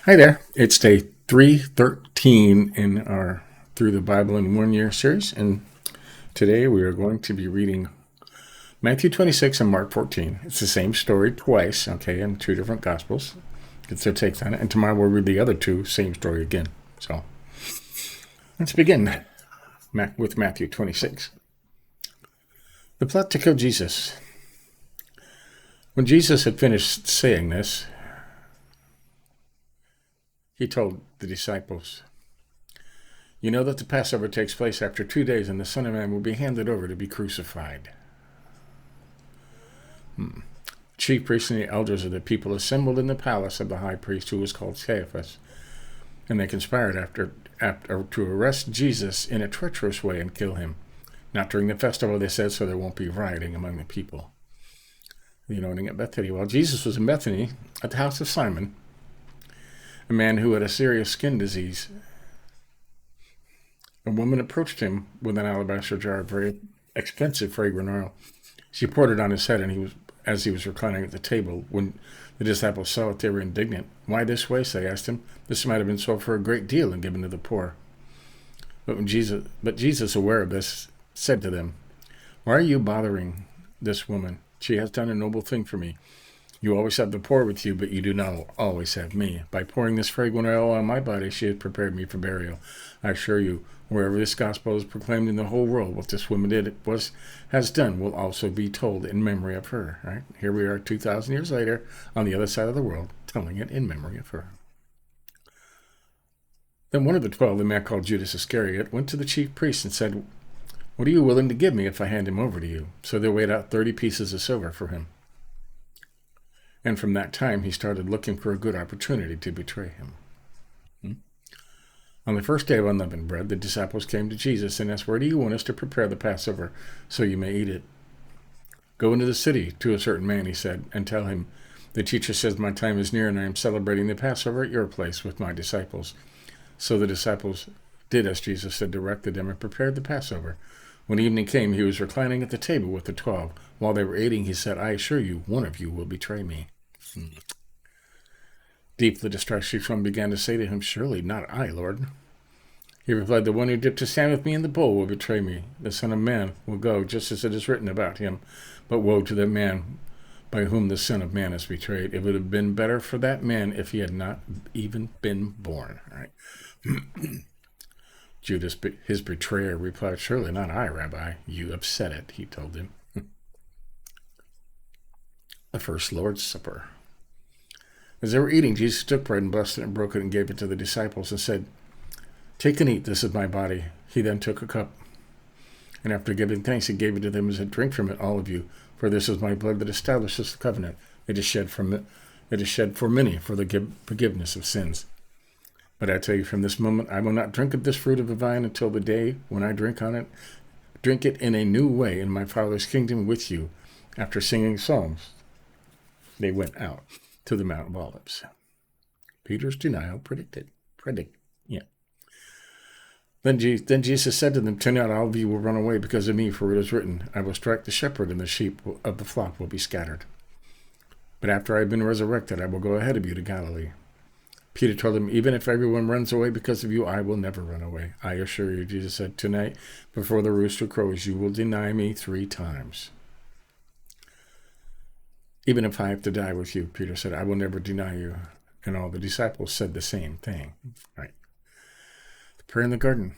Hi there. It's day 313 in our Through the Bible in 1 Year series, and today we are going to be reading Matthew 26 and Mark 14. It's the same story twice, okay, in two different Gospels. It's their takes on it, and tomorrow we'll read the other two, same story again. So let's begin with Matthew 26. The plot to kill Jesus. When Jesus had finished saying this, he told the disciples, "You know that the Passover takes place after 2 days, and the Son of Man will be handed over to be crucified." Chief priests and the elders of the people assembled in the palace of the high priest, who was called Caiaphas, and they conspired after to arrest Jesus in a treacherous way and kill him. Not during the festival, they said, so there won't be rioting among the people. The anointing at Bethany. While Jesus was in Bethany, at the house of Simon, a man who had a serious skin disease, a woman approached him with an alabaster jar of very expensive fragrant oil. She poured it on his head, and as he was reclining at the table. When the disciples saw it, they were indignant. "Why this waste?" they asked him. "This might have been sold for a great deal and given to the poor." But Jesus, aware of this, said to them, "Why are you bothering this woman? She has done a noble thing for me. You always have the poor with you, but you do not always have me. By pouring this fragrant oil on my body, she has prepared me for burial. I assure you, wherever this gospel is proclaimed in the whole world, what this woman has done will also be told in memory of her." Right? Here we are 2,000 years later on the other side of the world, telling it in memory of her. Then one of the 12, a man called Judas Iscariot, went to the chief priests and said, "What are you willing to give me if I hand him over to you?" So they weighed out 30 pieces of silver for him. And from that time, he started looking for a good opportunity to betray him. On the first day of unleavened bread, the disciples came to Jesus and asked, "Where do you want us to prepare the Passover so you may eat it?" "Go into the city to a certain man," he said, "and tell him, 'The teacher says my time is near, and I am celebrating the Passover at your place with my disciples.'" So the disciples did as Jesus had directed them and prepared the Passover. When evening came, he was reclining at the table with the 12. While they were eating, he said, "I assure you, one of you will betray me." Deeply distressed, his son began to say to him, "Surely not I, Lord." He replied, "The one who dipped his hand with me in the bowl will betray me. The Son of Man will go just as it is written about him. But woe to the man by whom the Son of Man is betrayed. It would have been better for that man if he had not even been born." All right. Judas, his betrayer, replied, "Surely not I, Rabbi." "You have said it," he told him. The first Lord's Supper. As they were eating, Jesus took bread and blessed it and broke it and gave it to the disciples and said, "Take and eat, this is my body." He then took a cup, and after giving thanks, he gave it to them and said, "Drink from it, all of you, for this is my blood that establishes the covenant. It is shed for many for the forgiveness of sins. But I tell you, from this moment I will not drink of this fruit of the vine until the day when I drink it in a new way in my Father's kingdom with you." After singing psalms, they went out to the Mount of Olives. Peter's denial predicted. Then Jesus said to them, "Tonight all of you will run away because of me, for it is written, 'I will strike the shepherd, and the sheep of the flock will be scattered.' But after I have been resurrected, I will go ahead of you to Galilee." Peter told him, "Even if everyone runs away because of you, I will never run away." "I assure you," Jesus said, "tonight, before the rooster crows, you will deny me 3 times. "Even if I have to die with you," Peter said, "I will never deny you." And all the disciples said the same thing. Right. The prayer in the garden.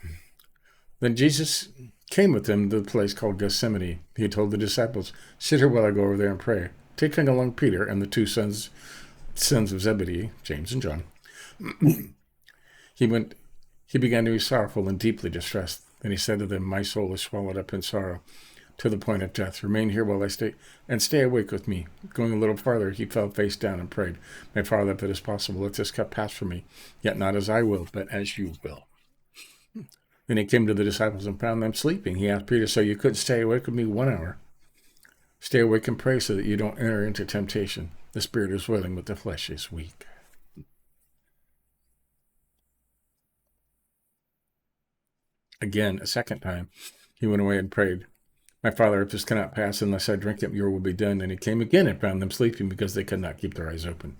Then Jesus came with them to the place called Gethsemane. He told the disciples, "Sit here while I go over there and pray." Taking along Peter and the 2 sons of Zebedee, James and John, he began to be sorrowful and deeply distressed. Then he said to them, "My soul is swallowed up in sorrow to the point of death. Remain here while I stay awake with me." Going a little farther, he fell face down and prayed, "My Father, if it is possible, let this cup pass from me. Yet not as I will, but as you will." Then he came to the disciples and found them sleeping. He asked Peter, "So you couldn't stay awake with me 1 hour? Stay awake and pray so that you don't enter into temptation. The spirit is willing, but the flesh is weak." Again, a second time, he went away and prayed, "My Father, if this cannot pass unless I drink it, your will be done." And he came again and found them sleeping because they could not keep their eyes open.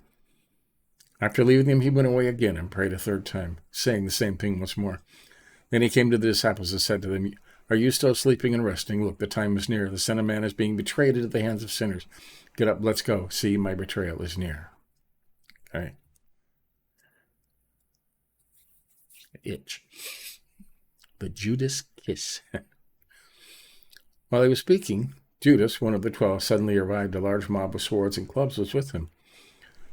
After leaving them, he went away again and prayed a third time, saying the same thing once more. Then he came to the disciples and said to them, "Are you still sleeping and resting? Look, the time is near. The Son of Man is being betrayed into the hands of sinners. Get up, let's go. See, my betrayal is near." Okay. Itch. The Judas kiss. While he was speaking, Judas, one of the 12, suddenly arrived. A large mob with swords and clubs was with him,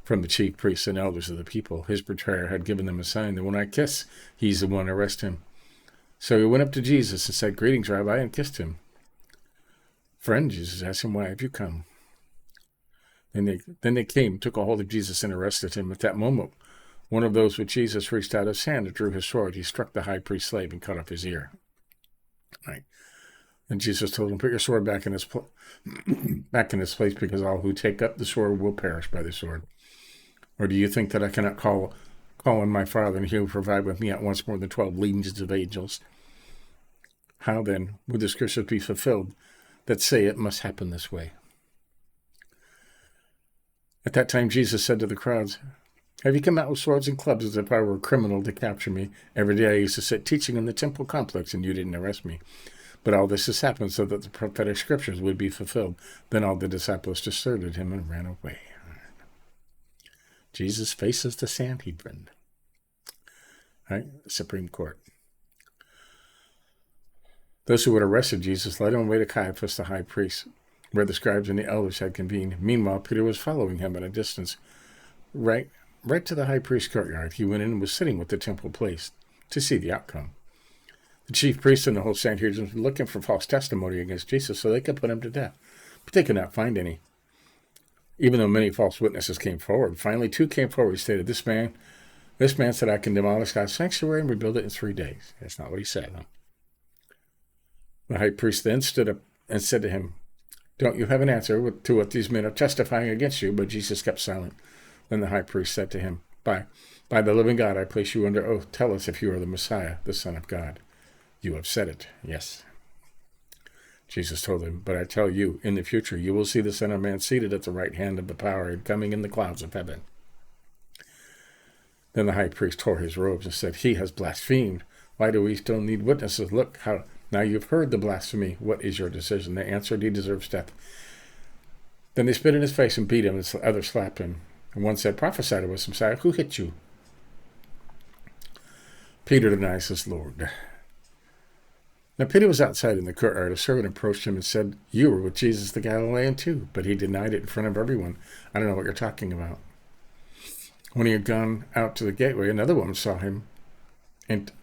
from the chief priests and elders of the people. His betrayer had given them a sign that when I kiss, he's the one to arrest him. So he went up to Jesus and said, "Greetings, Rabbi," and kissed him. "Friend," Jesus asked him, "why have you come?" Then they came, took a hold of Jesus, and arrested him. At that moment, one of those with Jesus reached out his hand and drew his sword. He struck the high priest's slave and cut off his ear. Right. And Jesus told him, "Put your sword back in its place, because all who take up the sword will perish by the sword. Or do you think that I cannot call on my Father, and he will provide with me at once more than 12 legions of angels? How then would the scriptures be fulfilled that say it must happen this way?" At that time Jesus said to the crowds, "Have you come out with swords and clubs as if I were a criminal to capture me? Every day I used to sit teaching in the temple complex, and you didn't arrest me. But all this has happened so that the prophetic scriptures would be fulfilled." Then all the disciples deserted him and ran away. Jesus faces the Sanhedrin. Right? Supreme Court. Those who had arrested Jesus led him away to Caiaphas, the high priest, where the scribes and the elders had convened. Meanwhile, Peter was following him at a distance. Right to the high priest's courtyard, he went in and was sitting with the temple police to see the outcome. The chief priests and the whole Sanhedrin were looking for false testimony against Jesus so they could put him to death. But they could not find any, even though many false witnesses came forward. Finally, 2 came forward and stated, This man said, I can demolish God's sanctuary and rebuild it in 3 days. That's not what he said. Huh? The high priest then stood up and said to him, Don't you have an answer to what these men are testifying against you? But Jesus kept silent. Then the high priest said to him, By the living God, I place you under oath. Tell us if you are the Messiah, the Son of God. You have said it. Yes. Jesus told him, But I tell you, in the future you will see the Son of Man seated at the right hand of the power and coming in the clouds of heaven. Then the high priest tore his robes and said, He has blasphemed. Why do we still need witnesses? Look, now you've heard the blasphemy. What is your decision? They answered, He deserves death. Then they spit in his face and beat him, and the others slapped him. And one said, Prophesy to us, Messiah, who hit you? Peter denies his Lord. Now Peter was outside in the courtyard. A servant approached him and said, You were with Jesus the Galilean too. But he denied it in front of everyone. I don't know what you're talking about. When he had gone out to the gateway, another woman saw him and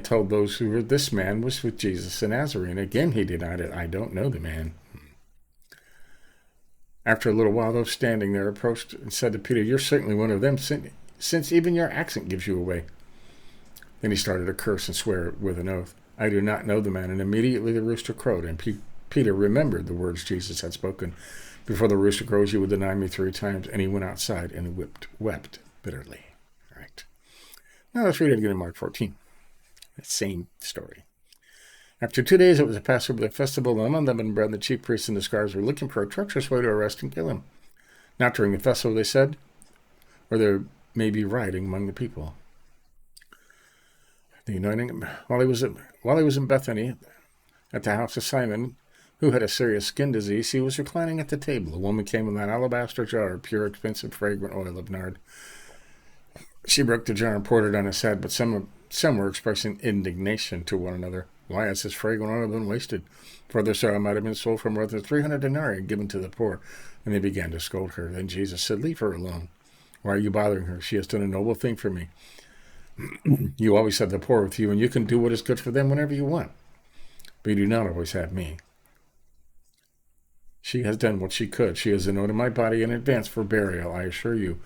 told those who were, This man was with Jesus the Nazarene. Again he denied it. I don't know the man. After a little while, those standing there approached and said to Peter, You're certainly one of them, since even your accent gives you away. Then he started to curse and swear with an oath. I do not know the man. And immediately the rooster crowed, and Peter remembered the words Jesus had spoken. Before the rooster crows, you will deny me 3 times. And he went outside and wept bitterly. All right. Now let's read it again in Mark 14. The same story. After 2 days, it was a Passover festival, and unleavened bread, and the chief priests and the scribes were looking for a treacherous way to arrest and kill him. Not during the festival, they said, or there may be rioting among the people. The anointing, while he was in Bethany, at the house of Simon, who had a serious skin disease, he was reclining at the table. A woman came with an alabaster jar of pure, expensive, fragrant oil of nard. She broke the jar and poured it on his head, but some were expressing indignation to one another. Why has this fragrant oil been wasted? For this oil might have been sold for more than 300 denarii and given to the poor. And they began to scold her. Then Jesus said, Leave her alone. Why are you bothering her? She has done a noble thing for me. You always have the poor with you, and you can do what is good for them whenever you want. But you do not always have me. She has done what she could. She has anointed my body in advance for burial, I assure you.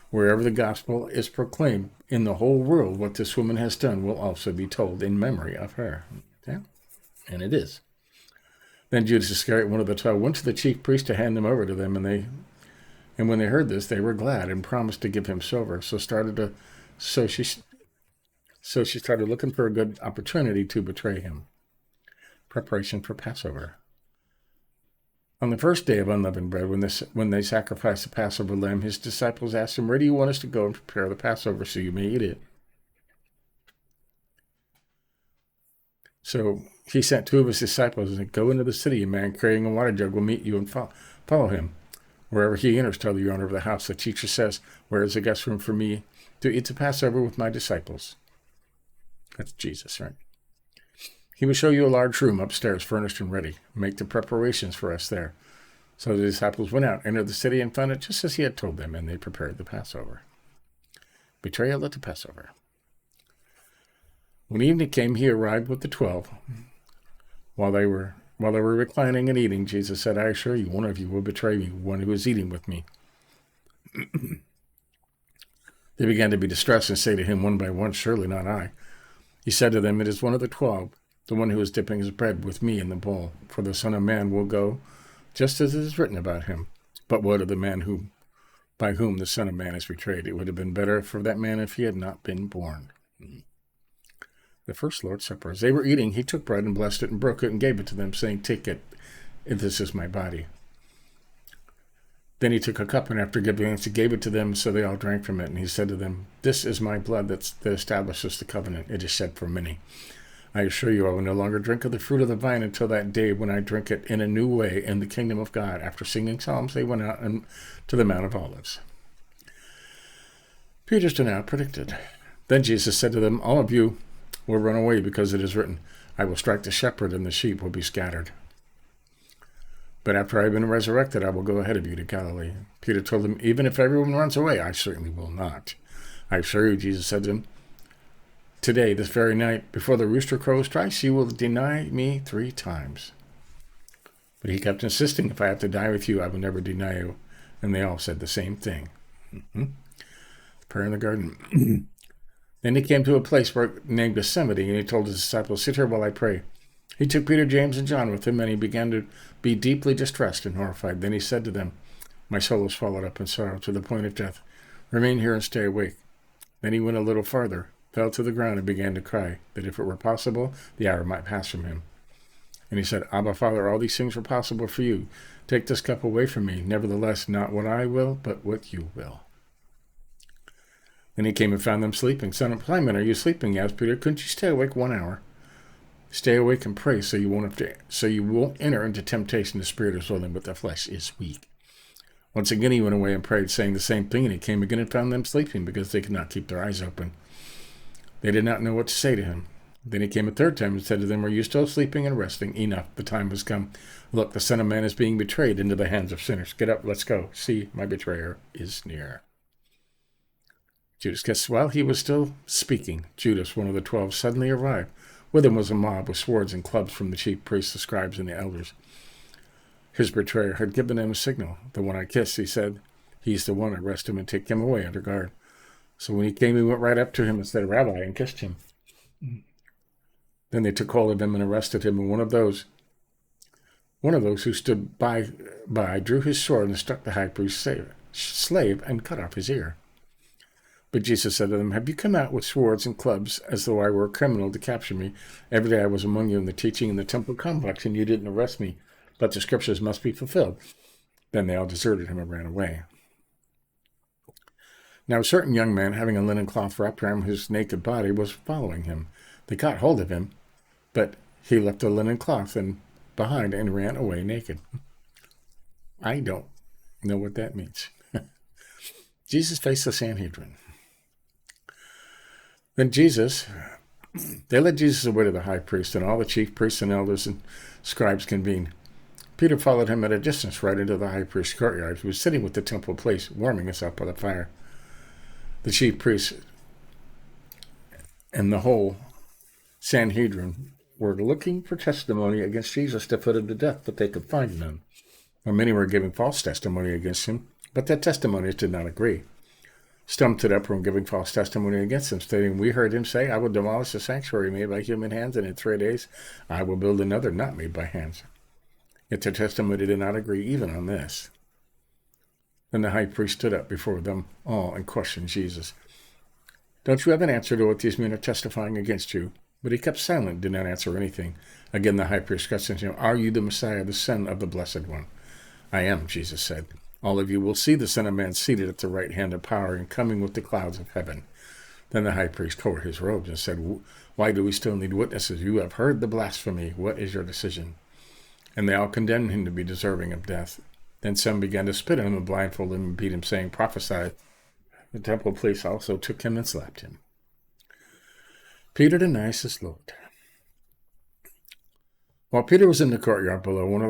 Wherever the gospel is proclaimed in the whole world, what this woman has done will also be told in memory of her. Yeah? And it is. Then Judas Iscariot, one of the 12, went to the chief priest to hand him over to them, and when they heard this, they were glad and promised to give him silver. So she started looking for a good opportunity to betray him. Preparation for Passover. On the first day of unleavened bread, when they sacrificed the Passover lamb, his disciples asked him, "Where do you want us to go and prepare the Passover so you may eat it?" So he sent two of his disciples and said, "Go into the city. A man carrying a water jug will meet you and follow him. Wherever he enters, tell the owner of the house, the teacher says, 'Where is a guest room for me to eat the Passover with my disciples?'" That's Jesus, right? "He will show you a large room upstairs, furnished and ready. Make the preparations for us there." So the disciples went out, entered the city, and found it just as he had told them, and they prepared the Passover. Betrayal at the Passover. When evening came, he arrived with the 12. While they were reclining and eating, Jesus said, "I assure you, one of you will betray me, one who is eating with me." They began to be distressed and say to him one by one, "Surely not I." He said to them, "It is one of the 12, the one who is dipping his bread with me in the bowl. For the Son of Man will go just as it is written about him. But woe to the man by whom the Son of Man is betrayed. It would have been better for that man if he had not been born." The first Lord's Supper. As they were eating, he took bread and blessed it and broke it and gave it to them, saying, "Take it, if this is my body." Then he took a cup, and after giving thanks, he gave it to them, so they all drank from it. And he said to them, "This is my blood that establishes the covenant. It is shed for many. I assure you, I will no longer drink of the fruit of the vine until that day when I drink it in a new way in the kingdom of God." After singing psalms, they went out to the Mount of Olives. Peter's denial predicted. Then Jesus said to them, "All of you will run away because it is written, 'I will strike the shepherd and the sheep will be scattered.' But after I have been resurrected, I will go ahead of you to Galilee." Peter told him, "Even if everyone runs away, I certainly will not." "I assure you," Jesus said to him, "today, this very night, before the rooster crows twice, you will deny me 3 times. But he kept insisting, "If I have to die with you, I will never deny you." And they all said the same thing. Prayer in the garden. Then he came to a place named Gethsemane, and he told his disciples, "Sit here while I pray." He took Peter, James, and John with him, and he began to be deeply distressed and horrified. Then he said to them, "My soul is swallowed up in sorrow to the point of death. Remain here and stay awake." Then he went a little farther, fell to the ground, and began to cry, that if it were possible, the hour might pass from him. And he said, "Abba, Father, all these things are possible for you. Take this cup away from me. Nevertheless, not what I will, but what you will." Then he came and found them sleeping. "Son of Simon, are you sleeping?" He asked Peter. "Couldn't you stay awake 1 hour? Stay awake and pray, so you won't enter into temptation. The spirit is willing, but the flesh is weak." Once again he went away and prayed, saying the same thing, and he came again and found them sleeping, because they could not keep their eyes open. They did not know what to say to him. Then he came a third time and said to them, "Are you still sleeping and resting? Enough, the time has come. Look, the Son of Man is being betrayed into the hands of sinners. Get up, let's go. See, my betrayer is near." Judas, guess while he was still speaking, Judas, one of the 12, suddenly arrived. With him was a mob with swords and clubs from the chief priests, the scribes, and the elders. His betrayer had given them a signal. "The one I kiss," he said. "He's the one. Arrest him and take him away under guard." So when he came, he went right up to him and said, "Rabbi," and kissed him. Then they took hold of him and arrested him, and one of those who stood by drew his sword and struck the high priest's slave and cut off his ear. But Jesus said to them, "Have you come out with swords and clubs as though I were a criminal to capture me? Every day I was among you in the teaching in the temple complex, and you didn't arrest me. But the scriptures must be fulfilled." Then they all deserted him and ran away. Now a certain young man, having a linen cloth wrapped around his naked body, was following him. They caught hold of him, but he left the linen cloth behind and ran away naked. I don't know what that means. Jesus faced the Sanhedrin. Then they led Jesus away to the high priest, and all the chief priests and elders and scribes convened. Peter followed him at a distance right into the high priest's courtyard. He was sitting with the temple place, warming himself by the fire. The chief priests and the whole Sanhedrin were looking for testimony against Jesus to put him to death, but they could find none. Or many were giving false testimony against him, but their testimonies did not agree. Some stood up and giving false testimony against him, stating, "We heard him say, 'I will demolish the sanctuary made by human hands, and in 3 days I will build another not made by hands.' Yet their testimony did not agree even on this." Then the high priest stood up before them all and questioned Jesus. "Don't you have an answer to what these men are testifying against you?" But he kept silent, did not answer anything. Again the high priest questioned him, "Are you the Messiah, the Son of the Blessed One?" I am, Jesus said. All of you will see the Son of Man seated at the right hand of power and coming with the clouds of heaven. Then the high priest tore his robes and said, Why do we still need witnesses? You have heard the blasphemy. What is your decision? And they all condemned him to be deserving of death. Then some began to spit on him and blindfold him and beat him, saying, Prophesy. The temple police also took him and slapped him. Peter denies his Lord. While Peter was in the courtyard below, one of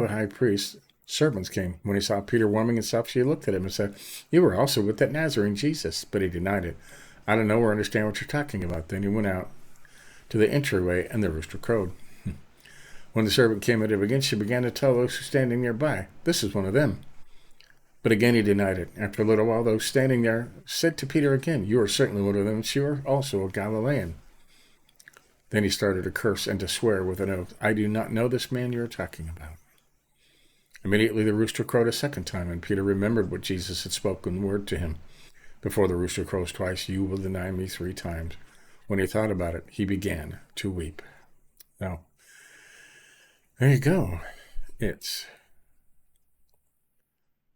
the high priest's servants came. When he saw Peter warming himself, she looked at him and said, You were also with that Nazarene Jesus. But he denied it. I don't know or understand what you're talking about. Then he went out to the entryway, and the rooster crowed. When the servant came at him again, she began to tell those standing nearby, This is one of them. But again he denied it. After a little while, those standing there said to Peter again, You are certainly one of them, and you are also a Galilean. Then he started to curse and to swear with an oath, I do not know this man you are talking about. Immediately the rooster crowed a second time, and Peter remembered what Jesus had spoken word to him. Before the rooster crows twice, you will deny me 3 times. When he thought about it, he began to weep. Now, there you go. It's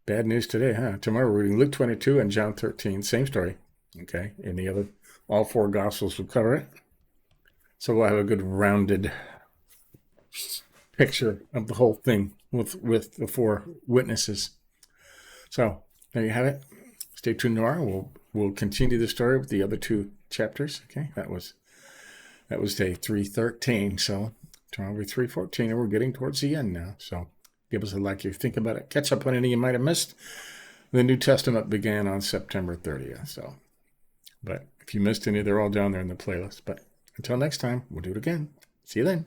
bad news today, huh? Tomorrow we're reading Luke 22 and John 13. Same story. Okay. All 4 Gospels will cover it. So we'll have a good rounded picture of the whole thing with the 4 witnesses. So there you have it. Stay tuned tomorrow. We'll continue the story with the other 2 chapters. Okay. That was day 313. So tomorrow will be 314, and we're getting towards the end now. So give us a like if you think about it. Catch up on anything you might have missed. The New Testament began on September 30th. But if you missed any, they're all down there in the playlist. But until next time, we'll do it again. See you then.